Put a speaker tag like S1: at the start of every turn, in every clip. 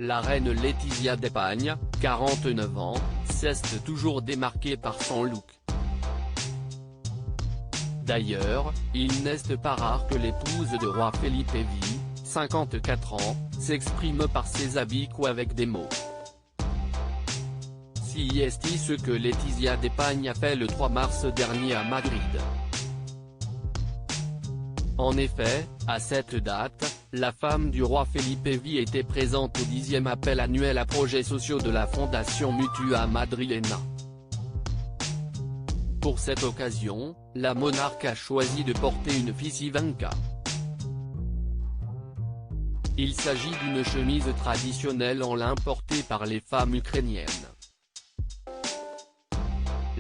S1: La reine Letizia d'Espagne, 49 ans, s'est toujours démarquée par son look. D'ailleurs, il n'est pas rare que l'épouse de roi Felipe V, 54 ans, s'exprime par ses habits ou avec des mots. C'est ce que Letizia d'Espagne a fait le 3 mars dernier à Madrid. En effet, à cette date, la femme du roi Felipe V était présente au 10e appel annuel à projets sociaux de la Fondation Mutua Madrilena. Pour cette occasion, la monarque a choisi de porter une fisivanka. Il s'agit d'une chemise traditionnelle en lin portée par les femmes ukrainiennes.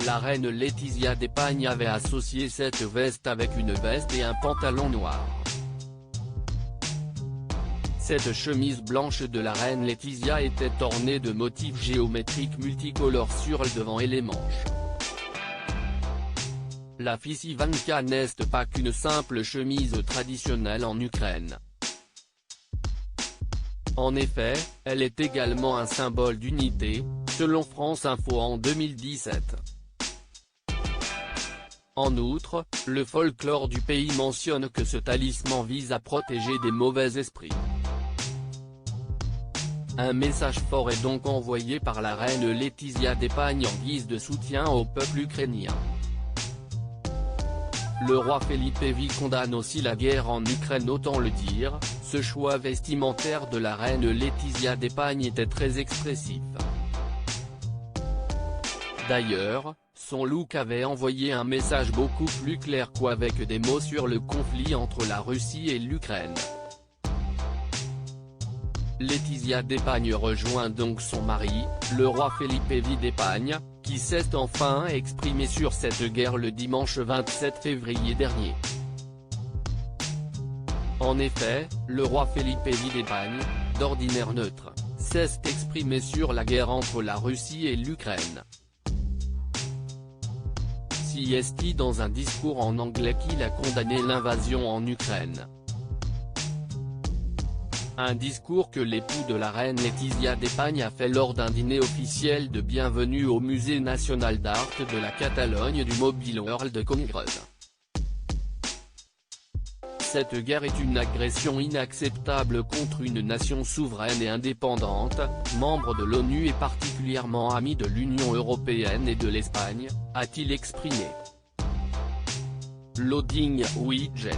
S1: La reine Letizia d'Espagne avait associé cette veste avec une veste et un pantalon noir. Cette chemise blanche de la reine Letizia était ornée de motifs géométriques multicolores sur le devant et les manches. La fisivanka n'est pas qu'une simple chemise traditionnelle en Ukraine. En effet, elle est également un symbole d'unité, selon France Info en 2017. En outre, le folklore du pays mentionne que ce talisman vise à protéger des mauvais esprits. Un message fort est donc envoyé par la reine Letizia d'Espagne en guise de soutien au peuple ukrainien. Le roi Felipe V condamne aussi la guerre en Ukraine. Autant le dire, ce choix vestimentaire de la reine Letizia d'Espagne était très expressif. D'ailleurs, son look avait envoyé un message beaucoup plus clair qu'avec des mots sur le conflit entre la Russie et l'Ukraine. Letizia d'Espagne rejoint donc son mari, le roi Felipe V d'Espagne, qui s'est enfin exprimé sur cette guerre le dimanche 27 février dernier. En effet, le roi Felipe V d'Espagne, d'ordinaire neutre, s'est exprimé sur la guerre entre la Russie et l'Ukraine. C'est dans un discours en anglais qu'il a condamné l'invasion en Ukraine. Un discours que l'époux de la reine Letizia d'Espagne a fait lors d'un dîner officiel de bienvenue au Musée national d'art de la Catalogne du Mobile World Congress. Cette guerre est une agression inacceptable contre une nation souveraine et indépendante, membre de l'ONU et particulièrement amie de l'Union européenne et de l'Espagne, a-t-il exprimé. Loading widget.